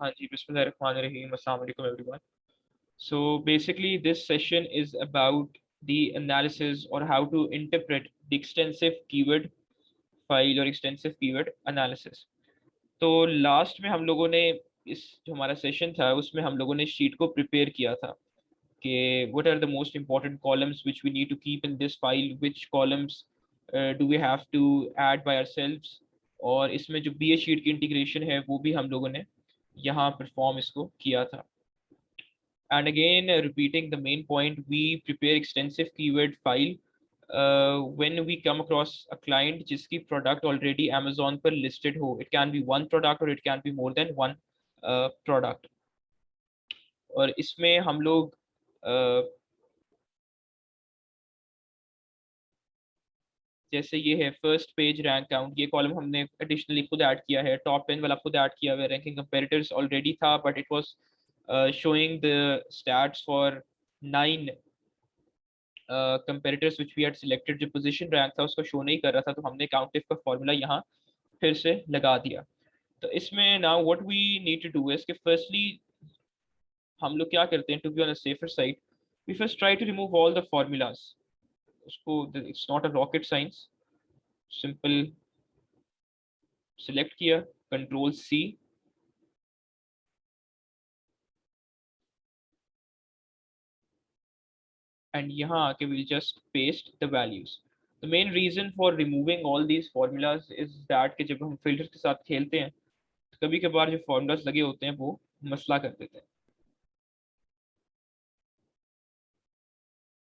हाँ जी, बिस्मिल्लाहिर्रहमानिर्रहीम, अस्सलाम वालेकुम everyone. So basically, this session is about the analysis or how to interpret the extensive keyword file or extensive keyword analysis. तो last में हम लोगों ने इस जो हमारा सेशन था उसमें हम लोगों ने शीट को प्रिपेयर किया था कि what are the most important columns which we need to keep in this file, which columns do we have to add by ourselves, और इसमें जो बी ए शीट की इंटीग्रेशन है वो भी हम लोगों ने यहाँ परफॉर्म इसको किया था. And again, repeating the main point, we prepare extensive keyword file when we come across a client जिसकी product already Amazon पर listed हो. It can be one product or it can be more than one product. और इसमें हम लोग जैसे ये है फर्स्ट पेज रैंक काउंट, ये कॉलम हमने एडिशनली खुद ऐड किया है. टॉप 10 वाला खुद ऐड किया हुआ है. रैंकिंग कंपेरेटर्स ऑलरेडी था but it was showing the stats for 9 comparators which we had selected. जो पोजीशन रैंक था उसको शो नहीं कर रहा था, तो हमने काउंटिव का फॉर्मूला यहाँ फिर से लगा दिया. तो इसमें now what we need to do is कि फर्स्टली हम लोग क्या करते हैं, to be on a safer side, we first try to remove all the formulas. उसको it's not a rocket science, simple select किया, कंट्रोल सी, एंड यहाँ आके we just paste the values. The main reason for removing all these formulas is that कि जब हम filter के साथ खेलते हैं तो कभी कभार जो फॉर्मूलाज लगे होते हैं वो मसला कर देते हैं.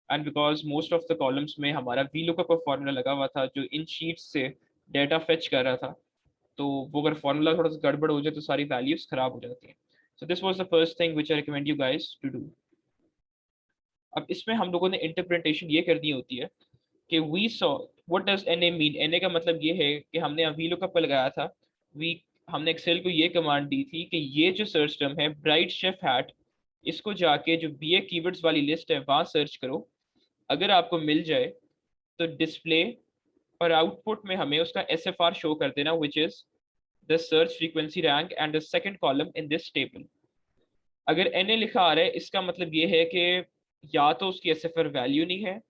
And because most of the columns में हमारा वी लुकअप का फॉर्मूला लगा हुआ था जो इन शीट्स से डेटा फेच कर रहा था, तो वो अगर फॉर्मूला थोड़ा सा गड़बड़ हो जाए तो सारी वैल्यूज खराब हो जाती हैं. So this was the first thing which I recommend you guys to do. अब इसमें हम लोगों ने इंटरप्रिटेशन ये करनी होती है कि we saw what does NA mean. NA का मतलब ये है कि हमने वी लुकअप पर लगाया था. वी हमने एक्सेल को ये कमांड दी थी कि ये जो सर्च टर्म है ब्राइट शेफ हैट, इसको जाके जो बी ए कीवर्ड्स वाली लिस्ट है वहां सर्च करो. अगर आपको मिल जाए तो डिस्प्ले और आउटपुट में हमें उसका एस एफ आर शो कर देना, which is the search frequency rank and the second column in this table. अगर एन ए लिखा आ रहा है इसका मतलब ये है कि या तो उसकी एस एफ आर वैल्यू नहीं है,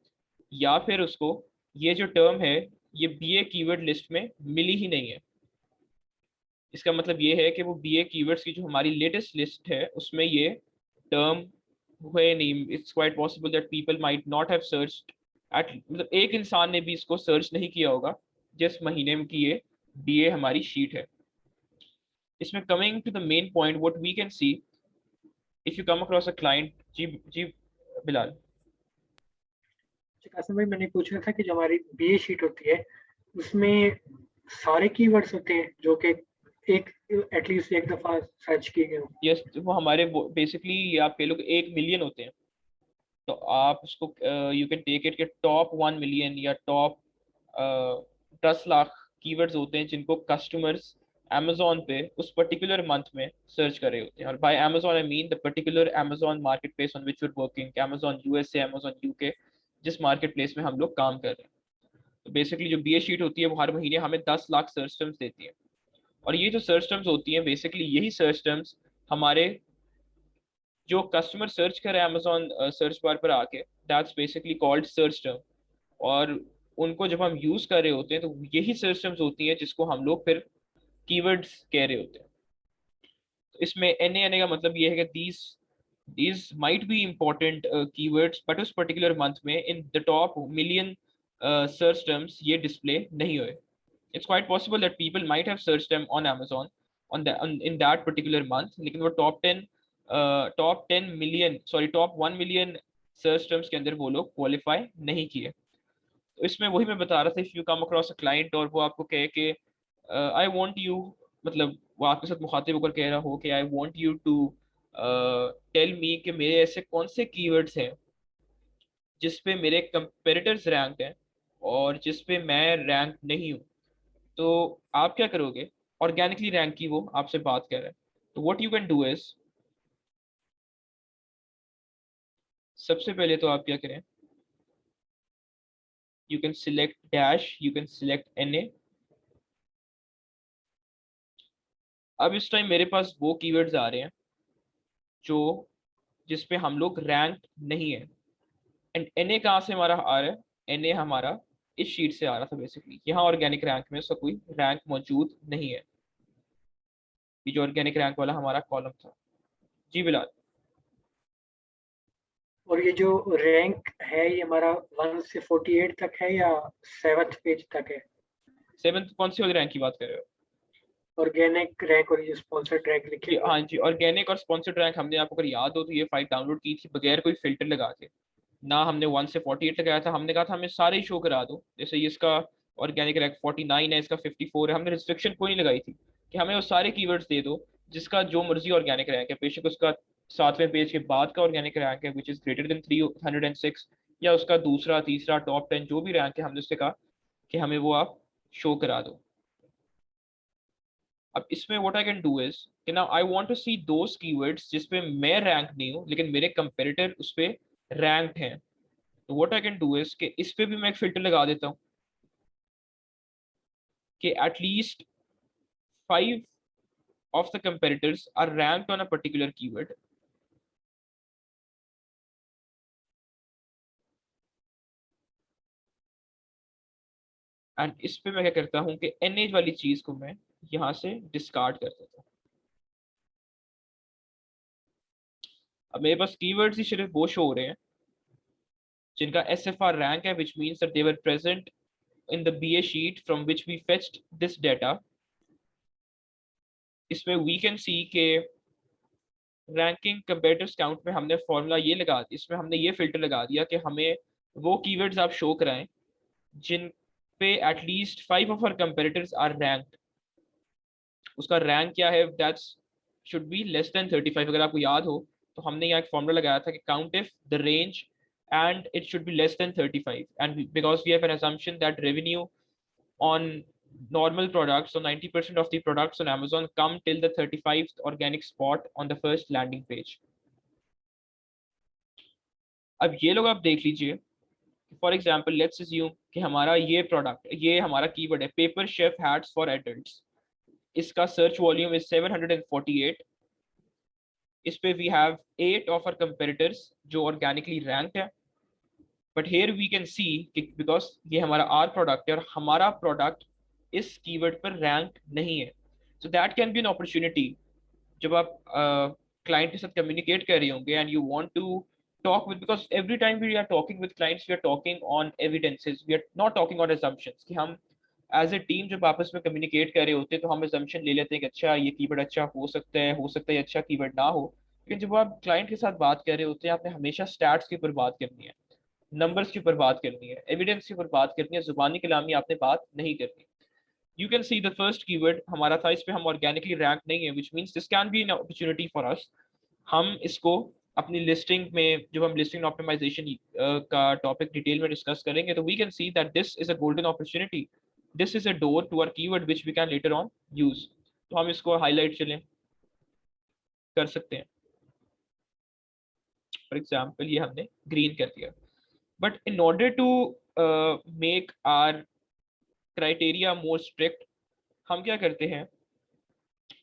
या फिर उसको ये जो टर्म है ये बी ए कीवर्ड लिस्ट में मिली ही नहीं है. इसका मतलब ये है कि वो बी ए कीवर्ड्स की जो हमारी लेटेस्ट लिस्ट है उसमें ये टर्म हुए नहीं. It's quite possible that people might not have searched it, मतलब एक इंसान ने भी इसको सर्च नहीं किया होगा जिस महीने में की ये बी ए हमारी शीट है. इसमें coming to the main point what we can see if you come across a client. जी जी बिलाल. अच्छा कासिम भाई, मैंने पूछना था कि जो हमारी बीए शीट होती है उसमें सारे कीवर्ड्स होते हैं जो कि एक एटलीस्ट एक दफा सर्च किए गए हों. यस, वो हमारे बेसिकली आप कह लो 1 मिलियन होते हैं. तो आप उसको यू कैन टेक इट के टॉप 1 मिलियन या टॉप 10 लाख कीवर्ड्स होते हैं जिनको कस्टमर्स Amazon पे उस पर्टिकुलर मंथ में सर्च कर रहे होते हैं. और by Amazon I mean the particular Amazon marketplace on which you're working, Amazon USA, Amazon UK, जिस मार्केट प्लेस में हम लोग काम कर रहे हैं. तो बेसिकली जो बी ए शीट होती है वो हर महीने हमें 10 लाख सर्च टर्म्स देती है. और ये जो सर्च टर्म्स होती हैं बेसिकली यही सर्च टर्म्स हमारे जो कस्टमर सर्च करे अमेजोन सर्च बार पर आके, that's basically called search term. और उनको जब हम यूज कर रहे होते हैं तो यही सर्च टर्म्स होती हैं जिसको हम लोग फिर कीवर्ड्स कह रहे होते हैं. तो इसमें एन ए का मतलब ये है कि these might be important keywords but उस पर्टिकुलर मंथ में in the top million search terms ये डिस्प्ले नहीं हुए. It's quite possible that people might have searched them on Amazon in that particular month, लेकिन वो टॉप 1 मिलियन सर्च टर्म्स के अंदर वो लोग क्वालिफाई नहीं किए. तो इसमें वही मैं बता रहा था, if you come across a client और वो आपको कहे कि आई वांट यू, मतलब वो आपके साथ मुखातिब होकर कह रहा हो कि I want you to tell me कि मेरे ऐसे कौन से कीवर्ड्स हैं जिस पे मेरे कंपेरेटर्स रैंक हैं और जिस पे मैं रैंक नहीं हूँ. तो आप क्या करोगे, ऑर्गेनिकली रैंक की वो आपसे बात कर रहे हैं. तो what you can do is, सबसे पहले तो आप क्या करें, you can select dash, you can select N A, अब इस टाइम मेरे पास वो कीवर्ड्स आ रहे हैं जो जिस पे हम लोग रैंक नहीं है। एंड एनए कहाँ से हमारा आ रहा है? एनए हमारा इस शीट से आ रहा था बेसिकली। यहाँ ऑर्गेनिक रैंक में उसका कोई रैंक मौजूद नहीं है। ये जो ऑर्गेनिक रैंक वाला हमारा कॉलम था। जी बिलाल। और ये जो रैंक है ये हमारा 1 से 48 तक है या 7th पेज तक है? 7th कौन सी वाली रैंक की बात कर रहे हो? ऑर्गेनिक रैंक और ये स्पॉन्सर्ड रैंक लिखे जी हुए हैं। हाँ जी, ऑर्गेनिक और स्पॉन्सर्ड रैंक हमने आपको अगर याद हो तो ये फाइल डाउनलोड की थी बगैर कोई फिल्टर लगा के। ना हमने 1 से 48 लगाया था, हमने कहा था हमें सारे ही शो करा दो। जैसे ये इसका ऑर्गेनिक रैंक 49 है, इसका 54 है, हमने रिस्ट्रिक्शन कोई नहीं लगाई थी कि हमें वो सारे कीवर्ड्स दे दो जिसका जो मर्जी ऑर्गेनिक रैंक है, बेशक उसका 7वें पेज के बाद का ऑर्गेनिक रैंक है विच इज ग्रेटर देन 306, या उसका दूसरा तीसरा टॉप 10 जो भी रैंक है, हमने उससे कहा कि हमें वो आप शो करा दो। अब इसमें what I can do is कि now I want to see those keywords जिसपे मैं रैंक नहीं हूँ लेकिन मेरे कंपेरेटर उस पे रैंक्ड हैं। तो what I can do is कि इस पे भी मैं एक फिल्टर लगा देता हूँ कि at least 5 of the competitors are ranked on a particular keyword। And इस पे मैं क्या करता हूँ कि एन वाली चीज को मैं यहाँ से डिस्कार्ड कर देता हूँ। अब मेरे पास कीवर्ड्स ही सिर्फ वो शो हो रहे हैं जिनका SFR रैंक है, which means that they were present in the BA sheet from which we fetched this data। इसमें we can see के रैंकिंग कंपेरेटिव्स काउंट में हमने फॉर्मूला ये लगा दिया, इसमें हमने ये फिल्टर लगा दिया कि हमें वो कीवर्ड्स आप शो कराएं जिन पे at least 5 of our comparators are ranked. उसका रैंक क्या है? That's should be less than 35। अगर आपको याद हो तो हमने यहाँ एक फॉर्मूला लगाया था कि count if the range and it should be less than 35, and because we have an assumption that revenue on normal products, so 90% of the products on Amazon come till the 35th organic spot on the first landing page। अब ये लोग आप देख लीजिए, for example let's assume कि हमारा ये product, ये हमारा कीवर्ड है paper chef hats for adults. इसका सर्च वॉल्यूम इज 748। इस पे we have 8 of our comparators जो ऑर्गेनिकली रैंक्ड है। But here we can see कि बिकॉज ये हमारा आर प्रोडक्ट है और हमारा प्रोडक्ट इस कीवर्ड पर रैंक नहीं है। So that can be an opportunity जब आप क्लाइंट के साथ कम्युनिकेट कर रहे होंगे and you want to talk with, because every time we are talking with clients we are talking on evidences, we are not talking on assumptions कि हम as a team जब आपस में कम्युनिकेट कर रहे होते हैं तो हम assumption ले लेते हैं कि अच्छा ये कीवर्ड अच्छा हो सकता है, हो सकता है अच्छा कीवर्ड ना हो। लेकिन जब आप क्लाइंट के साथ बात कर रहे होते हैं आपने हमेशा स्टैट्स के ऊपर बात करनी है, नंबर्स के ऊपर बात करनी है, एविडेंस के ऊपर बात करनी है, जुबानी कलामी आपने बात नहीं करनी। You can see the first keyword हमारा था, इस पे हम ऑर्गेनिकली रैंक नहीं है, which means this can be an opportunity for us. हम इसको अपनी लिस्टिंग में, जब हम लिस्टिंग ऑप्टिमाइजेशन का टॉपिक डिटेल में डिस्कस करेंगे तो we can see that this is a golden opportunity, this is a door to our keyword which we can later on use. तो हम इसको हाईलाइट चलें कर सकते हैं। फॉर एग्जाम्पल ये हमने ग्रीन कर दिया। But in order to make our criteria more strict हम क्या करते हैं,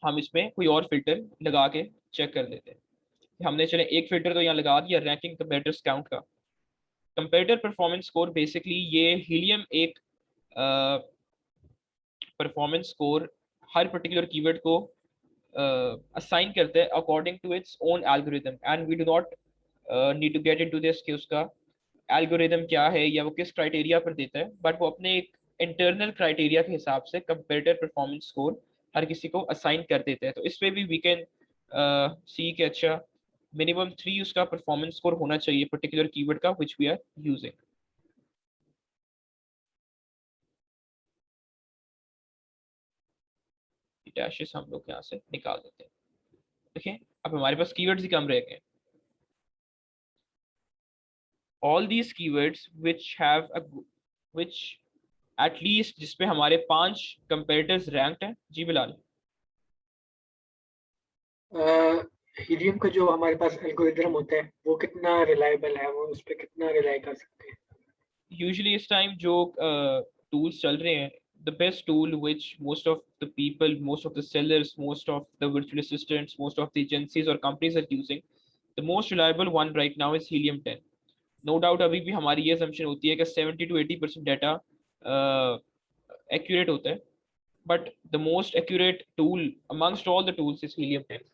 हम इसमें कोई और फिल्टर लगा के चेक कर लेते हैं। हमने चले एक फिल्टर तो यहाँ लगा दिया रैंकिंग कंपेरेटर्स काउंट का। कंपेरेटर परफॉर्मेंस स्कोर बेसिकली ये हीलियम एक परफॉर्मेंस स्कोर हर पर्टिकुलर कीवर्ड को असाइन करता है according to its own algorithm, and we do not need to get into this कि उसका एल्गोरिथम क्या है या वो किस क्राइटेरिया पर देता है, बट वो अपने एक इंटरनल क्राइटेरिया के हिसाब से कंपेरेटर परफॉर्मेंस स्कोर हर किसी को असाइन कर देता है। तो इस पे भी वी कैन सी कि अच्छा मिनिमम 3 उसका परफॉर्मेंस स्कोर होना चाहिए पर्टिकुलर कीवर्ड का which we are using. Dashes हम लोग यहाँ से निकाल देते हैं। देखिए अब हमारे पास कीवर्ड्स ही कम रह गए। All these keywords which have which at least जिसपे हमारे 5 कंपेरेटर्स रैंक्ड हैं। जी बिलाल। हीलियम का जो हमारे पास एल्गोरिदम होता है वो कितना रिलायबल है, वो उस पर कितना रिलाय कर सकते हैं? यूजुअली इस टाइम जो टूल्स चल रहे हैं the best tool which most of the people, most of the sellers, most of the virtual assistants, most of the agencies or companies are using, the most reliable one right now is Helium 10. No doubt अभी भी हमारी ये assumption होती है कि 70 to 80% data accurate होता है, but the most accurate tool amongst all the tools is Helium 10.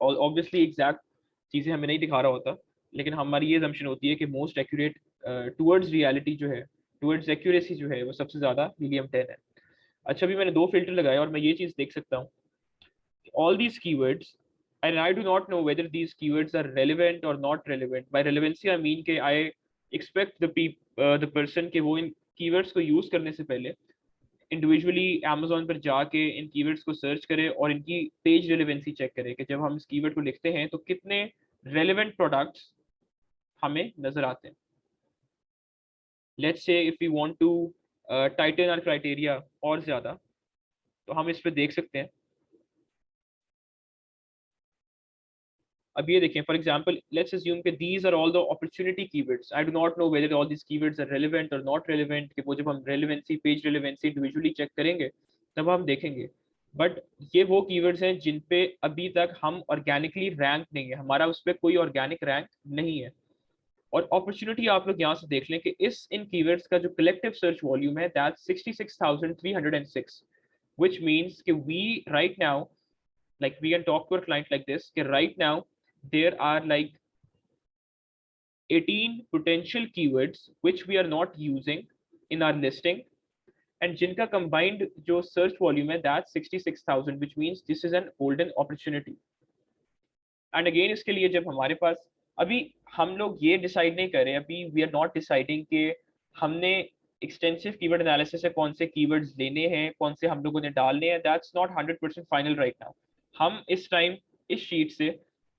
और obviously exact चीजें हमें नहीं दिखा रहा होता, लेकिन हमारी ये assumption होती है कि most accurate towards reality जो है, towards accuracy जो है, वो सबसे ज्यादा Helium 10 है. अच्छा, अभी मैंने दो फिल्टर लगाए और मैं ये चीज देख सकता हूँ, all these keywords, and I do not know whether these keywords are relevant or not relevant. By relevancy I mean कि I expect the person कि वो इन keywords को use करने से पहले इंडिविजुअली Amazon पर जाके इन keywords को सर्च करे और इनकी पेज रिलेवेंसी चेक करे कि जब हम इस कीवर्ड को लिखते हैं तो कितने relevant प्रोडक्ट्स हमें नजर आते हैं. Let's say if we want to tighten our criteria और ज्यादा, तो हम इस पे देख सकते हैं. अब ये देखें, फॉर एग्जाम्पल लेट्स अज्यूम कि these are all the opportunity keywords. I do not know whether all this keywords are relevant और नॉट रेलेवेंट, कि वो जब हम relevancy, page relevancy individually check करेंगे तब हम देखेंगे. बट ये वो कीवर्ड्स हैं जिन पे अभी तक हम ऑर्गेनिकली रैंक नहीं है, हमारा उस पर कोई ऑर्गेनिक रैंक नहीं है. और अपॉर्चुनिटी आप लोग यहाँ से देख लें कि इस इन कीवर्ड्स का जो कलेक्टिव सर्च वॉल्यूम है दैट्स 66,306, which means कि we right now, like we can talk to our client like this, कि right now there are like 18 potential keywords which we are not using in our listing, and जिनका combined जो search volume है that's 66,000, which means this is an golden opportunity. And again इसके लिए जब हमारे पास अभी हम लोग ये डिसाइड नहीं कर रहे, अभी वी आर नॉट डिसाइडिंग कि हमने एक्सटेंसिव कीवर्ड एनालिसिस से कौन से कीवर्ड्स लेने हैं, कौन से हम लोगों ने डालने हैं. That's not 100% final right now. हम इस टाइम इस शीट से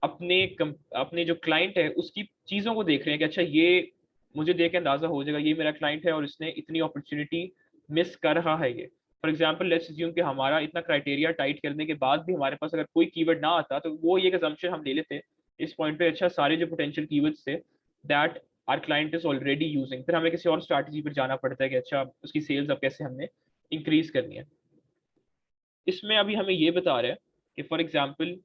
अपने जो क्लाइंट है उसकी चीज़ों को देख रहे हैं कि अच्छा ये मुझे देख के अंदाजा हो जाएगा ये मेरा क्लाइंट है और इसने इतनी अपॉर्चुनिटी मिस कर रहा है. ये फॉर एग्जाम्पल लेट्स अज्यूम कि हमारा इतना क्राइटेरिया टाइट करने के बाद भी हमारे पास अगर कोई कीवर्ड ना आता तो वो ये assumption हम ले लेते इस पॉइंट पे, अच्छा सारे जो पोटेंशियल कीवर्ड्स थे that our client is already using, फिर हमें किसी और स्ट्रैटेजी पर जाना पड़ता है कि अच्छा उसकी सेल्स अब कैसे हमने इंक्रीज करनी है. इसमें अभी हमें ये बता रहे हैं कि फॉर एग्जाम्पल,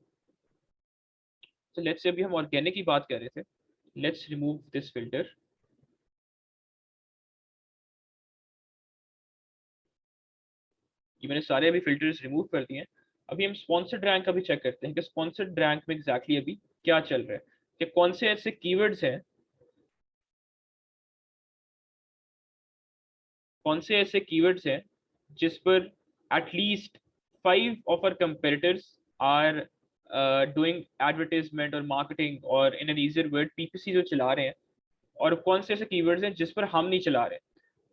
तो लेट्स से अभी हम ऑर्गेनिक की बात कर रहे थे, लेट्स रिमूव दिस फिल्टर. ये मैंने सारे अभी फिल्टर्स रिमूव कर दिए हैं. अभी हम स्पॉन्सर्ड रैंक का भी चेक करते हैं कि स्पॉन्सर्ड रैंक में एग्जैक्टली अभी क्या चल रहा है, कि कौन से ऐसे कीवर्ड्स हैं, कौन से ऐसे कीवर्ड्स हैं जिस पर at least 5 of our competitors are doing advertisement और मार्केटिंग और in an easier word PPC जो चला रहे हैं, और कौन से ऐसे कीवर्ड्स हैं जिस पर हम नहीं चला रहे.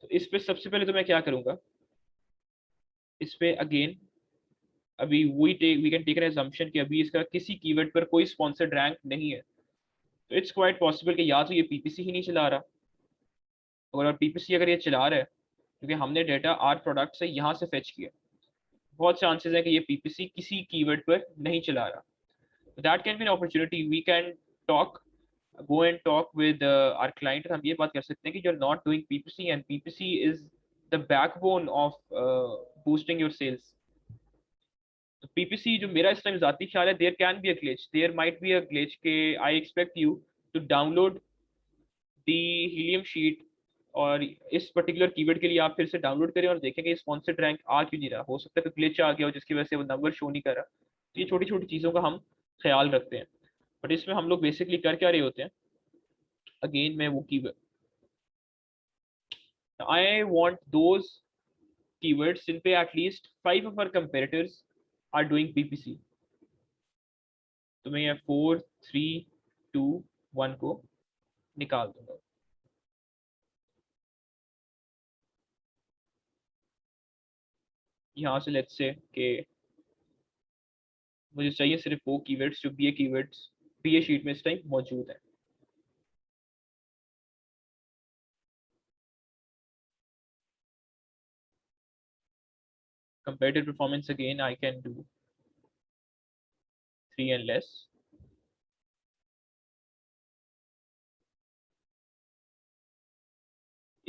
तो इस पे सबसे पहले तो मैं क्या करूंगा, इस पे अगेन अभी we can take an assumption कि अभी इसका किसी कीवर्ड पर कोई स्पॉन्सर्ड रैंक नहीं है. तो इट्स क्वाइट पॉसिबल कि या तो ये पीपीसी ही नहीं चला रहा, और पीपीसी अगर ये चला रहा है क्योंकि हमने डेटा आर प्रोडक्ट से यहाँ से फेच किया, बहुत चांसेस है कि ये पीपीसी किसी कीवर्ड पर नहीं चला रहा. That can be an opportunity. We can talk go and talk with our client. हम ये बात कर सकते हैं कि you are not doing PPC and PPC is the backbone of boosting your sales. तो पीपीसी जो मेरा इस टाइम जाती ख्याल है, there can be a glitch, there might be a glitch के I expect you to download the Helium sheet और इस पर्टिकुलर कीवर्ड के लिए आप फिर से डाउनलोड करें और देखें कि स्पॉन्सर्ड रैंक आ क्यों नहीं रहा. हो सकता है कि ग्लिच आ गया हो जिसकी वजह से वो नंबर शो नहीं कर रहा. तो ये छोटी छोटी चीज़ों का हम ख्याल रखते हैं. बट इसमें हम लोग बेसिकली कर क्या रहे होते हैं, अगेन मैं वो keyword, I want those keywords जिन पे at least 5 of our competitors are doing PPC. तो मैं ये 4 3 2 1 को निकाल दूंगा. यहाँ से लेट्स से कि मुझे चाहिए सिर्फ वो कीवर्ड्स जो बीए कीवर्ड्स बीए शीट में इस टाइम मौजूद है. Comparative performance again I can do 3 and less.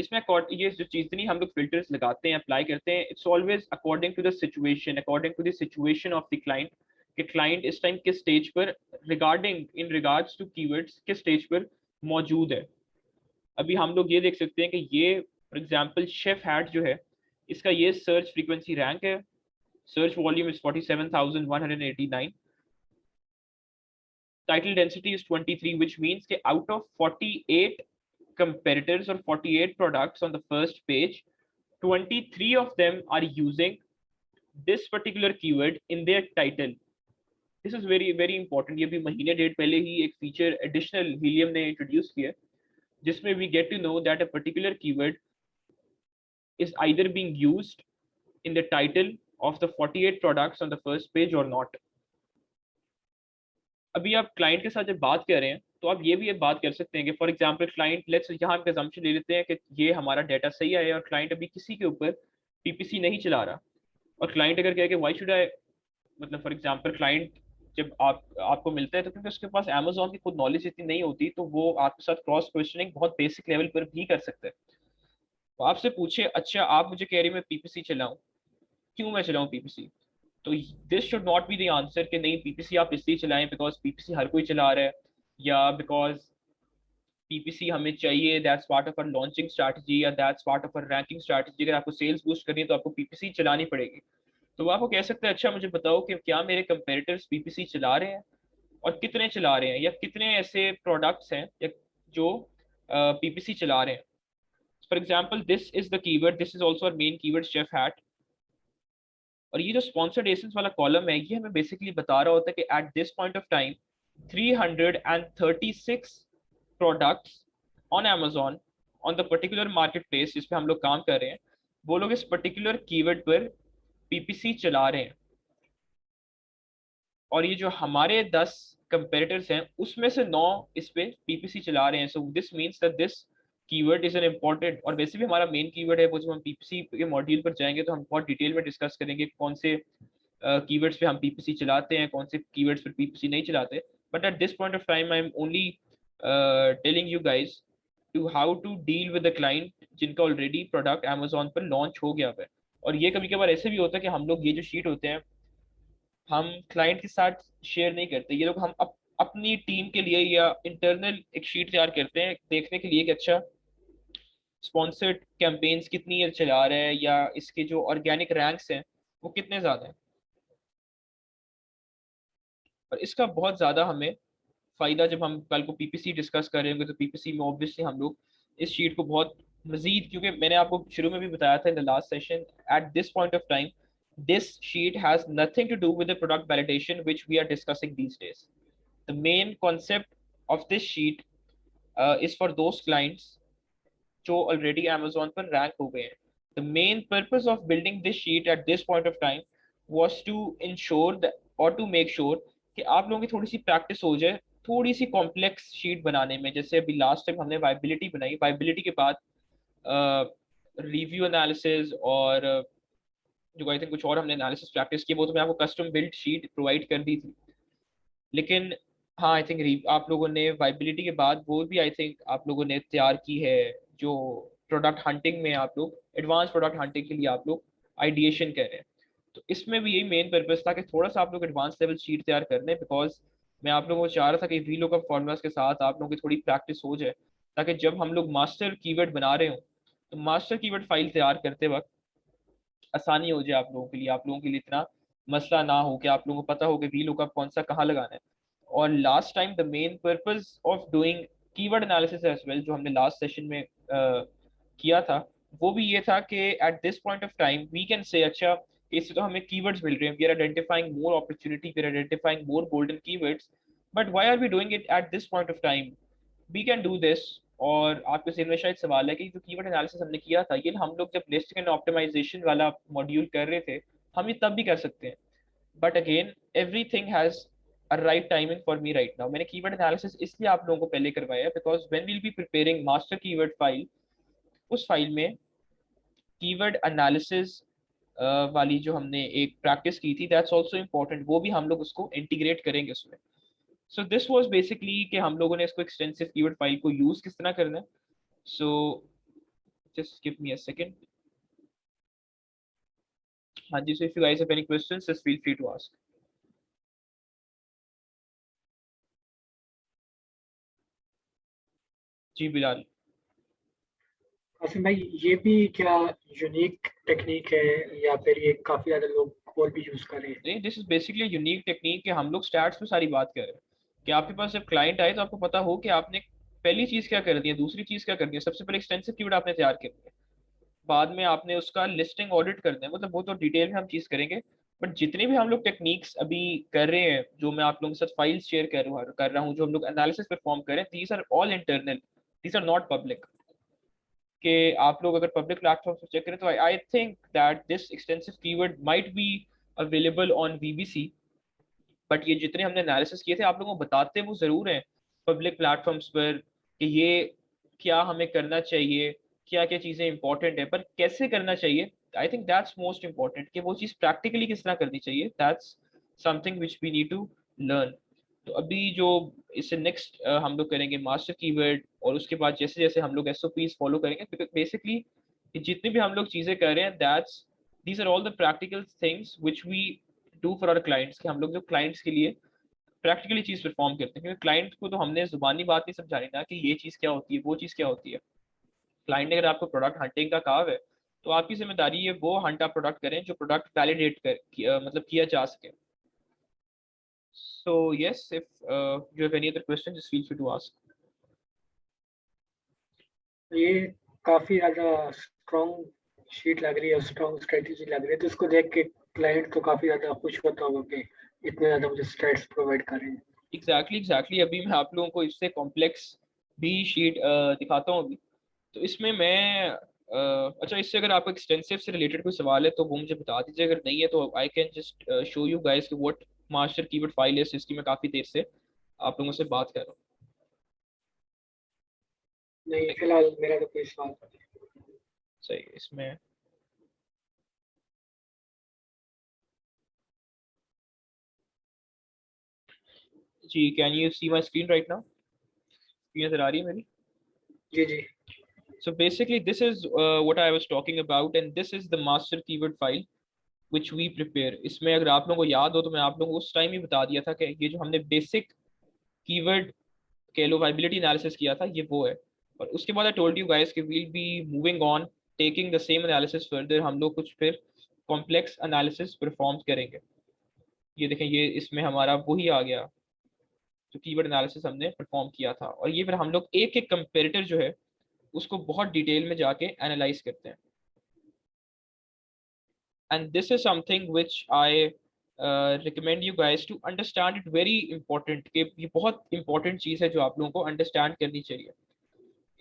इसमें ये जो चीज़ें हम लोग फिल्टर्स लगाते हैं, अप्लाई करते हैं, it's always according to the situation, according to the situation of the client, कि क्लाइंट इस टाइम किस स्टेज पर regarding in regards to keywords किस स्टेज पर मौजूद है। अभी हम लोग ये देख सकते हैं कि ये फॉर एग्जांपल शेफ हैट जो है, इसका ये सर्च फ्रीक्वेंसी रैंक है, search volume is 47,189, title density is 23, which means that out of 48 competitors or 48 products on the first page, 23 of them are using this particular keyword in their title. This is very very important. ये भी महीने डेढ़ पहले ही एक feature additional helium ने introduce किया, जिसमें we get to know that a particular keyword is either being used in the title of the 48 products on the first page or not. अभी आप क्लाइंट के साथ जब बात कर रहे हैं तो आप ये भी बात कर सकते हैं कि फॉर एग्जांपल क्लाइंट, लेट्स यहाँ हम कंजम्पशन ले लेते हैं कि ये हमारा डाटा सही आया और क्लाइंट अभी किसी के ऊपर पीपीसी नहीं चला रहा, और क्लाइंट अगर कहे कि व्हाई शुड आई, मतलब फॉर एग्जांपल क्लाइंट जब आपको मिलता है तो क्योंकि उसके पास अमेजोन की खुद नॉलेज इतनी नहीं होती, तो वो आपके साथ क्रॉस क्वेश्चनिंग बहुत बेसिक लेवल पर भी कर सकता है। तो आपसे पूछे, अच्छा आप मुझे कह रही मैं पीपीसी चलाऊं, क्यों मैं चलाऊं पीपीसी? तो this should not be the answer कि नहीं पीपीसी आप इसलिए चलाएं बिकॉज पीपीसी हर कोई चला रहा है, या बिकॉज पीपीसी हमें चाहिए, that's part of uh launching strategy, या that's part of uh ranking strategy. अगर आपको सेल्स बूस्ट करनी है तो आपको पीपीसी चलानी पड़ेगी। तो वो आपको कह सकते हैं, अच्छा मुझे बताओ कि क्या मेरे कंपेरेटर्स पीपीसी चला रहे हैं और कितने चला रहे हैं, या कितने ऐसे प्रोडक्ट्स हैं या जो पीपीसी चला रहे हैं। For example this is the keyword, this is also main keyword chef hat, और ये जो स्पॉन्सर्ड एसेंस वाला कॉलम है ये हमें बेसिकली बता रहा होता है कि at this point of time 336 products on Amazon on the particular market place जिस पे हम लोग काम कर रहे हैं, वो लोग इस पर्टिकुलर कीवर्ड पर पीपीसी चला रहे हैं। और ये जो हमारे 10 कंपेरेटर्स हैं उसमें से 9 इस पे पीपीसी चला रहे हैं। So this means that this keyword is an important, और वैसे भी हमारा मेन कीवर्ड है वो, जब हम पीपीसी के मॉड्यूल पर जाएंगे तो हम बहुत डिटेल में डिस्कस करेंगे कौन से कीवर्ड्स पे हम पीपीसी चलाते हैं, कौन से कीवर्ड्स पर पीपीसी नहीं चलाते। But at this point of time I am only telling you guys to how to deal with the client जिनका ऑलरेडी प्रोडक्ट अमेजोन पर लॉन्च हो गया है। और ये कभी कभार ऐसे भी होता है कि हम लोग ये जो शीट होते हैं हम क्लाइंट के साथ शेयर नहीं करते, ये लोग हम अपनी टीम के लिए या इंटरनल एक शीट तैयार करते हैं देखने के लिए कि अच्छा स्पॉन्सर्ड कैंपेन्स कितनी ये चला रहा है, या इसके जो ऑर्गेनिक रैंक्स हैं वो कितने ज़्यादा हैं। और इसका बहुत ज़्यादा हमें फ़ायदा जब हम कल को पीपीसी डिस्कस करेंगे, तो पीपीसी में ऑब्वियसली हम लोग इस शीट को बहुत मजीद, क्योंकि मैंने आपको शुरू में भी बताया था in the last session, eight this point of time this sheet has nothing to do with the product validation which we are discussing these days. The main concept of this sheet is for those clients जो already Amazon पर rank हो गए हैं. The main purpose of building this sheet at this point of time was to ensure that, or to make sure कि आप लोगों की थोड़ी सी प्रैक्टिस हो जाए थोड़ी सी कॉम्प्लेक्स शीट बनाने में। जैसे अभी लास्ट टाइम हमने वाइबिलिटी बनाई, वाइबिलिटी के बाद रिव्यू एनालिसिस और जो आई थिंक कुछ और हमने एनालिसिस प्रैक्टिस की, वो तो मैं आपको कस्टम बिल्ड शीट प्रोवाइड कर दी थी। लेकिन हाँ आई थिंक आप लोगों ने वाइबिलिटी के बाद वो भी आई थिंक आप लोगों ने तैयार की है, जो प्रोडक्ट हंटिंग में आप लोग एडवांस प्रोडक्ट हंटिंग के लिए आप लोग आइडिएशन कर रहे हैं। तो इसमें भी यही मेन पर्पस था कि थोड़ा सा आप लोग एडवांस लेवल शीट तैयार कर लें, बिकॉज मैं आप लोगों को चाह रहा था कि वीलुकअप फॉर्मूलाज के साथ आप लोगों की थोड़ी प्रैक्टिस हो जाए, ताकि जब हम लोग मास्टर कीवर्ड बना रहे हो तो मास्टर कीवर्ड फाइल तैयार करते वक्त आसानी हो जाए आप लोगों के लिए, आप लोगों के लिए इतना मसला ना हो कि आप लोगों को पता हो कि वीलुकअप कौन सा कहाँ लगाना है। और last time the main purpose of doing keyword analysis as well, जो हमने लास्ट सेशन में किया था, वो भी ये था कि at this point of time we can say अच्छा इससे तो हमें कीवर्ड्स मिल रहे हैं, we are identifying more opportunity, we are identifying more golden keywords, but why are we doing it at this point of time? We can do this. और आपके जहन में शायद सवाल है कि जो कीवर्ड एनालिसिस हमने किया था ये हम लोग जब लिस्टिंग एंड ऑप्टिमाइजेशन वाला मॉड्यूल कर रहे थे हम ये तब भी कर सकते हैं, but again everything has a right timing for me right now. मैंने कीवर्ड एनालिसिस इसलिए आप लोगों को पहले करवाया because when we'll be preparing master keyword file, उस फाइल में कीवर्ड एनालिसिस वाली जो हमने एक प्रैक्टिस की थी दैट्स आल्सो इम्पोर्टेंट, वो भी हम लोग उसको इंटीग्रेट करेंगे उसमें। सो दिस वाज बेसिकली कि हम लोगों ने इसको एक्सटेंसिव कीवर्ड फाइल को यूज किस तरह करना है। सो Just give me a second. हाँ जी, so if you guys have any questions, just feel free to ask. जी बिलाल. कासिम भाई, ये भी क्या यूनिक टेक्निक है या फिर ये काफी ज्यादा लोग और भी यूज कर रहे हैं? नहीं, this is basically unique technique कि हम लोग स्टैट्स पे सारी बात कर रहे हैं कि आपके पास जब क्लाइंट आए तो आपको पता हो कि आपने पहली चीज क्या करनी है, दूसरी चीज क्या करनी है. सबसे पहले एक्सटेंसिव कीवर्ड आपने तैयार करनी है, बाद में आपने उसका लिस्टिंग ऑडिट करना है. मतलब वो तो डिटेल में हम चीज करेंगे, बट जितने भी हम लोग टेक्निक्स अभी कर रहे हैं, जो मैं आप लोगों के साथ फाइल्स शेयर कर रहा हूँ, जो हम लोग एनालिसिस परफॉर्म कर रहे हैं, these are all internal, these are not public. कि आप लोग अगर पब्लिक प्लेटफॉर्म पर चेक करें तो I think that this extensive keyword might be available on VBC. But ये जितने हमने एनालिसिस किए थे, आप लोगों को बताते वो जरूर हैं पब्लिक प्लेटफॉर्म्स पर कि ये क्या हमें करना चाहिए, क्या क्या चीजें इंपॉर्टेंट है, पर कैसे करना चाहिए. I think that's most important कि वो चीज प्रैक्टिकली किस तरह करनी चाहिए. That's something which we need to learn. तो अभी जो इससे नेक्स्ट हम लोग करेंगे मास्टर कीवर्ड, और उसके बाद जैसे जैसे हम लोग एसओपीज फॉलो करेंगे, बेसिकली जितनी भी हम लोग चीजें कर रहे हैं, that's these are all the practical things which we do for our clients. कि हम लोग जो क्लाइंट्स के लिए प्रैक्टिकली चीज परफॉर्म करते हैं, क्योंकि क्लाइंट को तो हमने जुबानी बात नहीं समझानी ना कि ये चीज क्या होती है, वो चीज क्या होती है. क्लाइंट ने अगर आपको प्रोडक्ट हंटिंग का कहा है, तो आपकी जिम्मेदारी है वो हंट आप प्रोडक्ट करें जो प्रोडक्ट वैलिडेट मतलब किया जा सके. So yes, if you have any other question, just feel free to ask. ये काफी ज्यादा स्ट्रॉन्ग शीट लग रही है, स्ट्रॉन्ग स्ट्रेटेजी लग रही है, तो इसको देख के क्लाइंट तो काफी ज्यादा खुश होता होगा कि इतने ज्यादा मुझे स्टेट्स प्रोवाइड कर रहे हैं। एग्जैक्टली. अभी मैं आप लोगों को इससे कॉम्प्लेक्स भी शीट दिखाता हूँ अभी. तो इसमें मैं अच्छा, इससे अगर आपको एक्सटेंसिव से रिलेटेड कोई सवाल है तो वो मुझे बता दीजिए. अगर नहीं है तो I can just show you guys कि व्हाट मास्टर कीवर्ड फाइल है, जिसकी मैं काफी देर से आप लोगों से बात कर रहा नहीं, हूँ. फिलहाल मेरा तो कोई सवाल नहीं। सही है. इसमें जी, can you see my screen right now? Screen नजर आ रही है मेरी? जी जी। So basically this is what I was talking about, and this is the master keyword file which we prepare. इसमें अगर आप लोगों को याद हो तो मैं आप लोगों को उस टाइम ही बता दिया था कि ये जो हमने बेसिक कीवर्ड कह लो वाइबिलिटी एनालिसिस किया था, ये वो है. और उसके बाद आई टोल्ड यू गाइस कि we'll be moving on, taking the same analysis further. हम लोग कुछ फिर कॉम्प्लेक्स एनालिसिस परफॉर्म करेंगे. ये देखें, ये इसमें हमारा वही आ गया जो कीवर्ड एनालिसिस हमने परफॉर्म किया था. और ये फिर हम लोग एक एक कंपेरेटर जो है उसको बहुत डिटेल में जाके एनालाइज करते हैं. and this is something which I recommend you guys to understand it. Very important कि ये बहुत important चीज़ है जो आप लोगों को understand करनी चाहिए.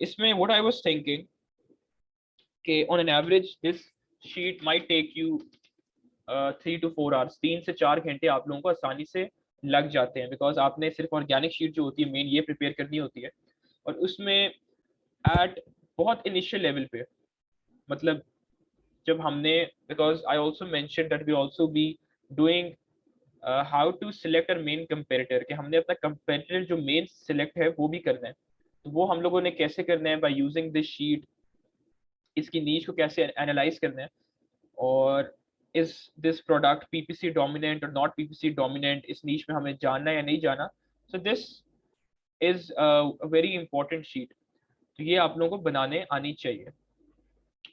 इसमें what I was thinking कि on an average this sheet might take you 3 to 4 hours, 3 से 4 घंटे आप लोगों को आसानी से लग जाते हैं, बिकॉज आपने सिर्फ ऑर्गेनिक शीट जो होती है मेन ये प्रिपेयर करनी होती है. और उसमें एट बहुत इनिशियल लेवल पे, मतलब जब हमने, because I also mention that we also be doing how to select our main comparator, कि हमने अपना कंपेरेटर जो मेन सिलेक्ट है वो भी करना है. तो वो हम लोगों ने कैसे करना है, बाय यूजिंग दिस शीट. इसकी नीच को कैसे एनालाइज करना है, और is this product PPC dominant और नॉट पीपीसी डोमिनेंट, इस नीच में हमें जानना है या नहीं जाना. So this is a very important sheet. तो ये आप लोगों को बनाने आनी चाहिए.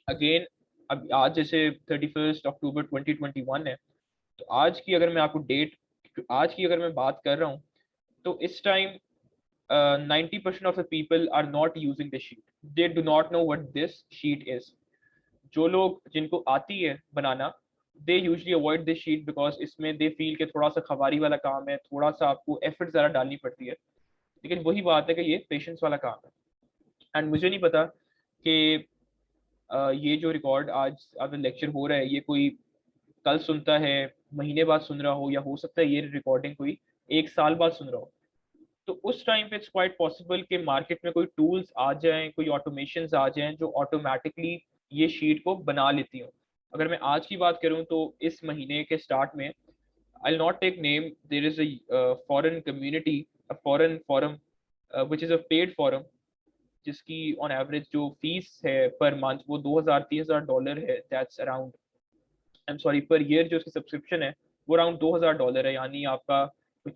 अगेन, अब आज जैसे 31 अक्टूबर 2021 है, तो आज की अगर मैं आपको डेट, आज की अगर मैं बात कर रहा हूँ, तो इस time 90% of the people are not using this sheet. They do not know what this sheet is. जो लोग जिनको आती है बनाना, they usually avoid this sheet because इसमें दे फील कि थोड़ा सा खबारी वाला काम है, थोड़ा सा आपको एफर्ट ज़्यादा डालनी पड़ती है. लेकिन वही बात है कि ये पेशेंस वाला काम है. एंड मुझे नहीं पता कि ये जो रिकॉर्ड आज अब लेक्चर हो रहा है, ये कोई कल सुनता है, महीने बाद सुन रहा हो, या हो सकता है ये रिकॉर्डिंग कोई 1 साल बाद सुन रहा हो. तो उस टाइम पे इट्स क्वाइट पॉसिबल कि मार्केट में कोई टूल्स आ जाएं, कोई ऑटोमेशन आ जाएं जो ऑटोमेटिकली ये शीट को बना लेती हूँ. अगर मैं आज की बात करूँ तो इस महीने के स्टार्ट में, I will not take name, there is a foreign community, a foreign forum which is a paid forum, जिसकी ऑन एवरेज जो फीस है पर मंथ वो $2000-3000 है, that's around, I am sorry, per year जो उसकी subscription है वो around $2000 है, यानी आपका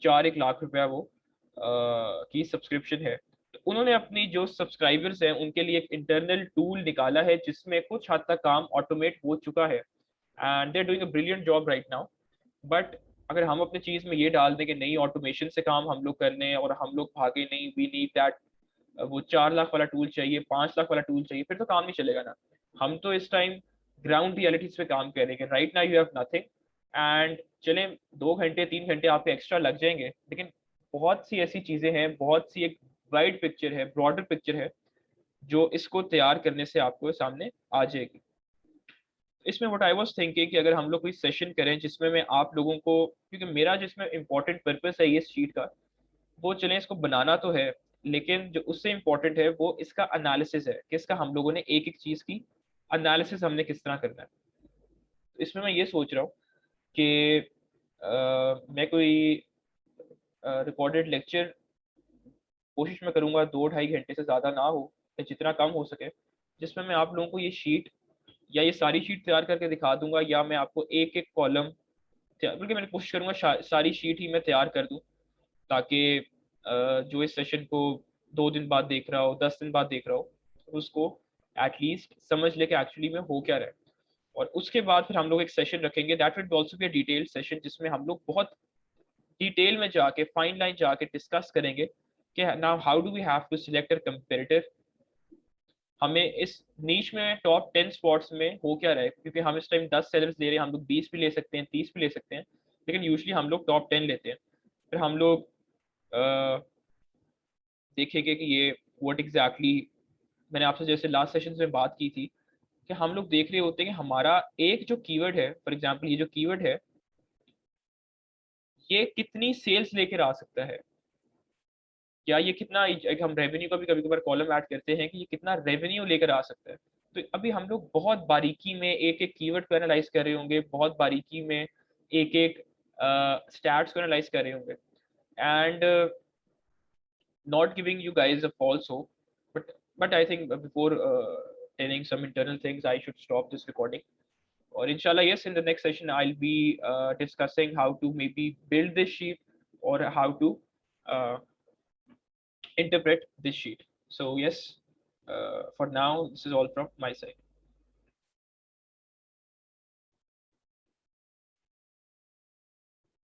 4-1 लाख रुपया वो की सब्सक्रिप्शन है। तो उन्होंने अपनी जो सब्सक्राइबर्स हैं उनके लिए एक इंटरनल टूल निकाला है जिसमें कुछ हद तक काम ऑटोमेट हो चुका है, and they are doing a brilliant job right now. But अगर हम अपनी चीज में ये डाल दें कि नई ऑटोमेशन से काम हम लोग करने हैं और हम लोग भागे नहीं, वी नीड दैट, वो 4 लाख वाला टूल चाहिए, 5 लाख वाला टूल चाहिए, फिर तो काम नहीं चलेगा ना। हम तो इस टाइम ग्राउंड रियलिटीज पे काम कर रहे हैं, right now you have nothing, and चले 2 घंटे 3 घंटे आपके एक्स्ट्रा लग जाएंगे, लेकिन बहुत सी ऐसी चीजें हैं, बहुत सी एक वाइड पिक्चर है, ब्रॉडर पिक्चर है जो इसको तैयार करने से आपको सामने आ जाएगी। इसमें व्हाट आई वाज थिंकिंग कि अगर हम लोग कोई सेशन करें जिसमें मैं आप लोगों को, क्योंकि मेरा जिसमें इंपॉर्टेंट पर्पस है ये शीट का, वो चलें इसको बनाना तो है, लेकिन जो उससे इम्पोर्टेंट है वो इसका एनालिसिस है कि इसका हम लोगों ने एक एक चीज की एनालिसिस हमने किस तरह करना है। तो इसमें मैं ये सोच रहा हूँ कि मैं कोई रिकॉर्डेड लेक्चर कोशिश में करूंगा 2-2.5 घंटे से ज़्यादा ना हो, या जितना कम हो सके, जिसमें मैं आप लोगों को ये शीट या ये सारी शीट तैयार करके दिखा दूंगा, या मैं आपको एक एक कॉलम बल्कि मैंने कोशिश करूंगा सारी शीट ही मैं तैयार कर दूं, ताकि जो इस सेशन को 2 दिन बाद देख रहा हो, 10 दिन बाद देख रहा हो, उसको एटलीस्ट समझ ले कि एक्चुअली में हो क्या रहा है। और उसके बाद फिर हम लोग एक सेशन रखेंगे, that will also be a detailed session, जिसमें हम लोग बहुत डिटेल में जाके फाइन लाइन जाके डिस्कस करेंगे कि now how do we have to select a comparative, हमें इस नीच में टॉप 10 स्पॉट्स में हो क्या रहा है, क्योंकि हम इस टाइम 10 सेलर्स ले रहे हैं, हम लोग 20 भी ले सकते हैं, 30 भी ले सकते हैं, लेकिन यूजली हम लोग टॉप 10 लेते हैं। फिर हम लोग देखेंगे कि ये व्हाट एग्जैक्टली, मैंने आपसे जैसे लास्ट सेशन में बात की थी कि हम लोग देख रहे होते हैं कि हमारा एक जो कीवर्ड है, फॉर एग्जांपल ये जो कीवर्ड है, ये कितनी सेल्स लेकर आ सकता है, या ये कितना, एक हम रेवेन्यू का भी कभी कभार कॉलम ऐड करते हैं कि ये कितना रेवेन्यू लेकर आ सकता है। तो अभी हम लोग बहुत बारीकी में एक एक कीवर्ड को एनालाइज कर रहे होंगे, बहुत बारीकी में एक एक स्टैट्स को एनालाइज कर रहे होंगे, and not giving you guys a false hope, but I think before telling some internal things, I should stop this recording. Or inshallah, yes, in the next session, I'll be discussing how to maybe build this sheet or how to uh, interpret this sheet. So yes, for now, this is all from my side.